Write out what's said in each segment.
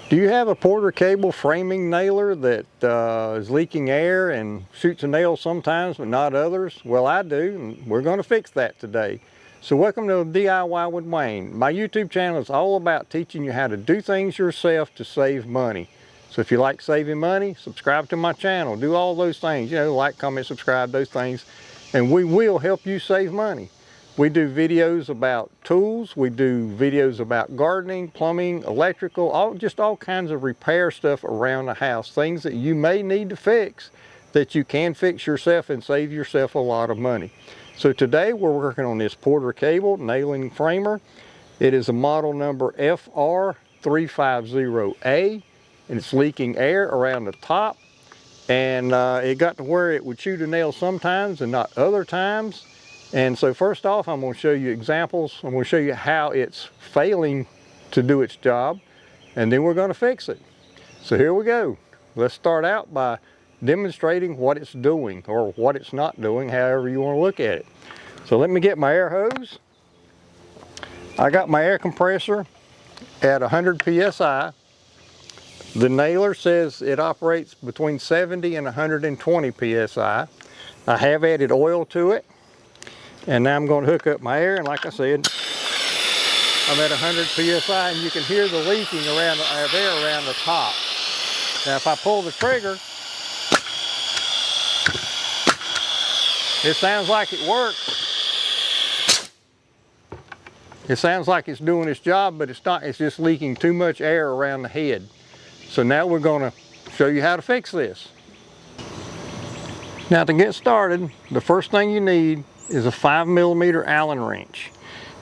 Do you have a Porter Cable framing nailer that is leaking air and shoots a nail sometimes but not others? Well, I do, and we're going to fix that today. So welcome to DIY with Wayne. My YouTube channel is all about teaching you how to do things yourself to save money. So if you like saving money, subscribe to my channel. Do all those things, you know, like, comment, subscribe, those things, and we will help you save money. We do videos about tools, we do videos about gardening, plumbing, electrical, just all kinds of repair stuff around the house, things that you may need to fix that you can fix yourself and save yourself a lot of money. So today we're working on this Porter Cable nailing framer. It is a model number FR350A, and it's leaking air around the top. And it got to where it would shoot a nail sometimes and not other times. And so first off, I'm going to show you examples. I'm going to show you how it's failing to do its job, and then we're going to fix it. So here we go. Let's start out by demonstrating what it's doing, or what it's not doing, however you want to look at it. So let me get my air hose. I got my air compressor at 100 psi. The nailer says it operates between 70 and 120 psi. I have added oil to it. And now I'm going to hook up my air, and like I said, I'm at 100 psi, and you can hear the leaking around of air around the top. Now if I pull the trigger, it sounds like it works. It sounds like it's doing its job, but it's not. It's just leaking too much air around the head. So now we're going to show you how to fix this. Now to get started, the first thing you need is a 5mm Allen wrench,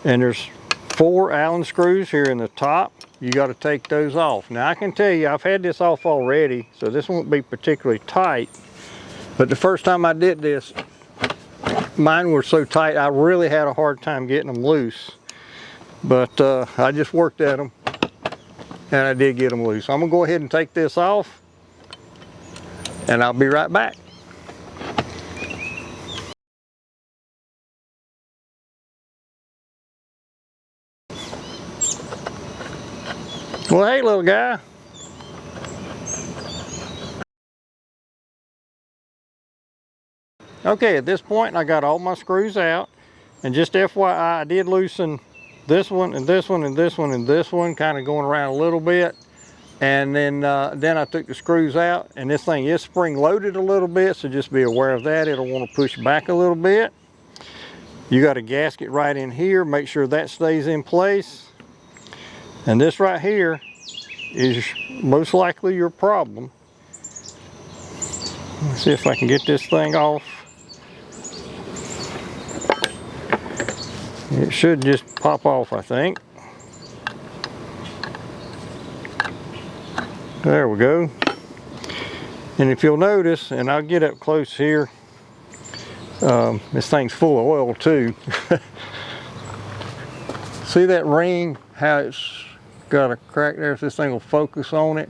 and there's 4 Allen screws here in the top. You got to take those off. Now I can tell you, I've had this off already, so this won't be particularly tight, but the first time I did this, mine were so tight I really had a hard time getting them loose, but I just worked at them and I did get them loose. I'm gonna go ahead and take this off, and I'll be right back. Well, hey, little guy. Okay, at this point I got all my screws out, and just FYI, I did loosen this one and this one and this one and this one, kind of going around a little bit, and then I took the screws out, and this thing is spring loaded a little bit, so just be aware of that. It'll want to push back a little bit. You got a gasket right in here, make sure that stays in place. And this right here is most likely your problem. Let's see if I can get this thing off. It should just pop off, I think. There we go. And if you'll notice, and I'll get up close here, this thing's full of oil too. See that ring, how it's got a crack there? If this thing will focus on it,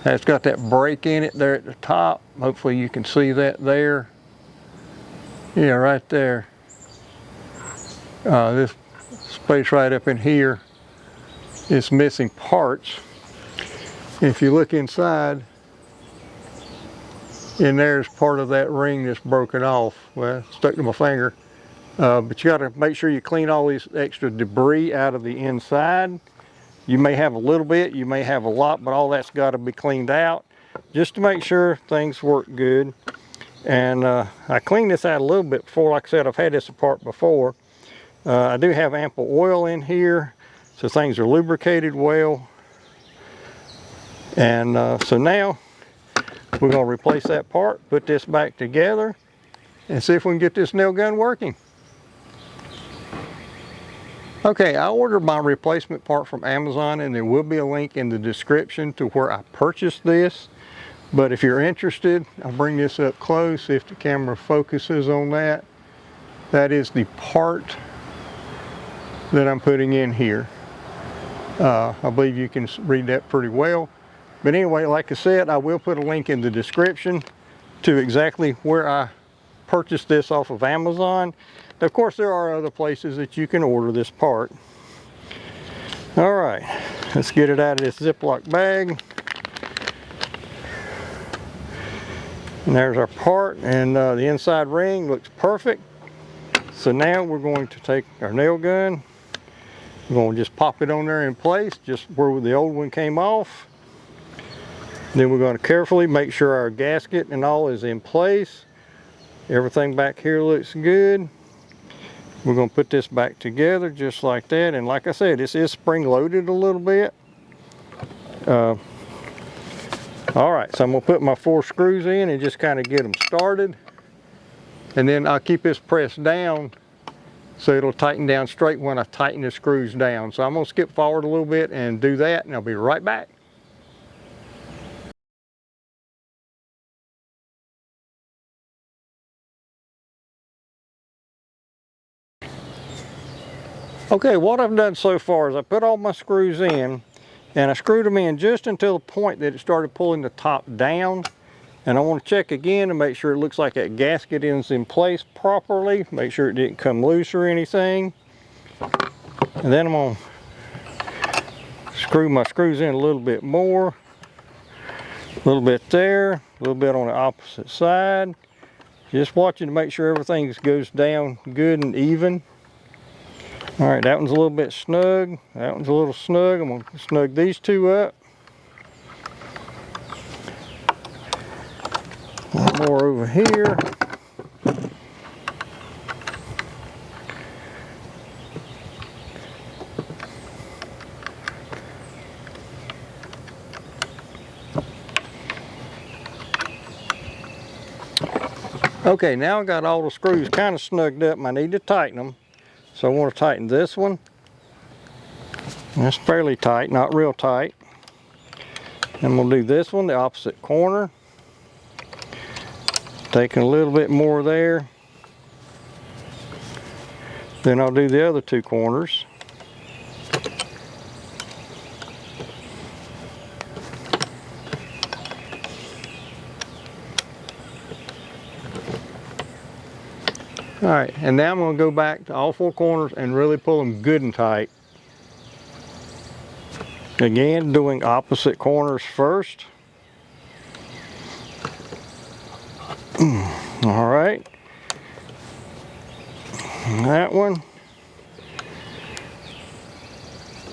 it's got that break in it there at the top. Hopefully you can see that there. Yeah, right there. This space right up in here is missing parts. If you look inside, in there's part of that ring that's broken off. Well, stuck to my finger. But you got to make sure you clean all these extra debris out of the inside. You may have a little bit, you may have a lot, but all that's got to be cleaned out just to make sure things work good. And I cleaned this out a little bit before. Like I said, I've had this apart before. I do have ample oil in here, so things are lubricated well. And so now we're going to replace that part, put this back together, and see if we can get this nail gun working. Okay, I ordered my replacement part from Amazon, and there will be a link in the description to where I purchased this. But if you're interested, I'll bring this up close if the camera focuses on that. That is the part that I'm putting in here. I believe you can read that pretty well. But anyway, like I said, I will put a link in the description to exactly where I purchased this off of Amazon. Of course, there are other places that you can order this part. All right. Let's get it out of this Ziploc bag. And there's our part, and the inside ring looks perfect. So now we're going to take our nail gun. We're going to just pop it on there in place, just where the old one came off. Then we're going to carefully make sure our gasket and all is in place. Everything back here looks good. We're going to put this back together just like that. And like I said, this is spring loaded a little bit. All right, so I'm going to put my 4 screws in and just kind of get them started. And then I'll keep this pressed down so it'll tighten down straight when I tighten the screws down. So I'm going to skip forward a little bit and do that, and I'll be right back. Okay, what I've done so far is I put all my screws in, and I screwed them in just until the point that it started pulling the top down. And I want to check again to make sure it looks like that gasket is in place properly, make sure it didn't come loose or anything. And then I'm going to screw my screws in a little bit more, a little bit there, a little bit on the opposite side. Just watching to make sure everything goes down good and even. All right, that one's a little bit snug, that one's a little snug. I'm going to snug these 2 up. One more over here. Okay, now I got all the screws kind of snugged up and I need to tighten them. So I want to tighten this one. That's fairly tight, not real tight. And we'll do this one, the opposite corner. Taking a little bit more there. Then I'll do the other 2 corners. All right, and now I'm going to go back to all 4 corners and really pull them good and tight. Again, doing opposite corners first. All right, that one,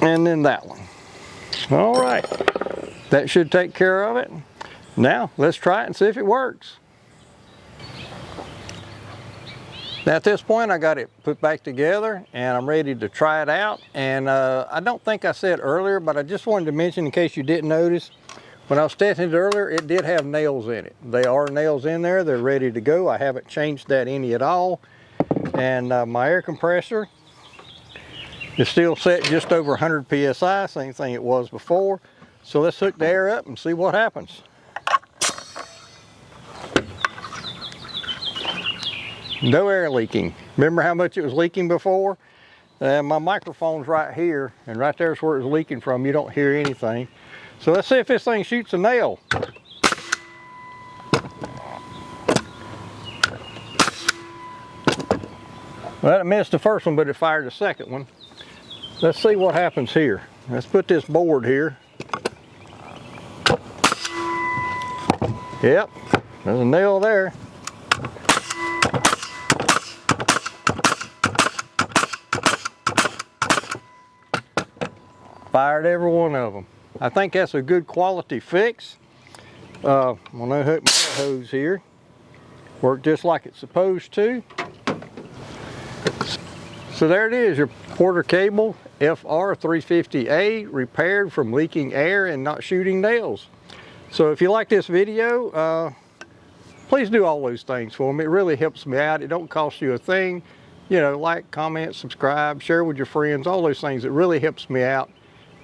and then that one. All right, that should take care of it. Now let's try it and see if it works. Now at this point I got it put back together and I'm ready to try it out. And I don't think I said earlier, but I just wanted to mention in case you didn't notice, when I was testing it earlier, it did have nails in it. They are nails in there, they're ready to go. I haven't changed that any at all. And my air compressor is still set just over 100 PSI, same thing it was before. So let's hook the air up and see what happens. No air leaking. Remember how much it was leaking before? My microphone's right here, and right there's where it was leaking from. You don't hear anything. So let's see if this thing shoots a nail. Well, it missed the first one, but it fired the second one. Let's see what happens here. Let's put this board here. Yep, there's a nail there. Fired every one of them. I think that's a good quality fix. I'm going to unhook my hose here. Worked just like it's supposed to. So there it is, your Porter Cable FR350A repaired from leaking air and not shooting nails. So if you like this video, please do all those things for me. It really helps me out. It don't cost you a thing. You know, like, comment, subscribe, share with your friends, all those things. It really helps me out.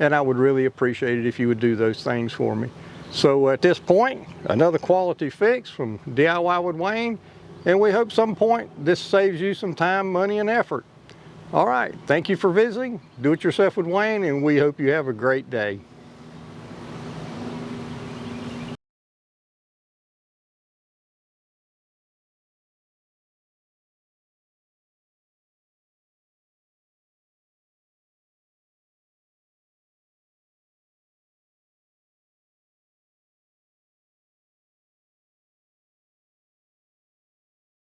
And I would really appreciate it if you would do those things for me. So at this point, another quality fix from DIY with Wayne, and we hope some point this saves you some time, money, and effort. All right, thank you for visiting. Do it yourself with Wayne, and we hope you have a great day.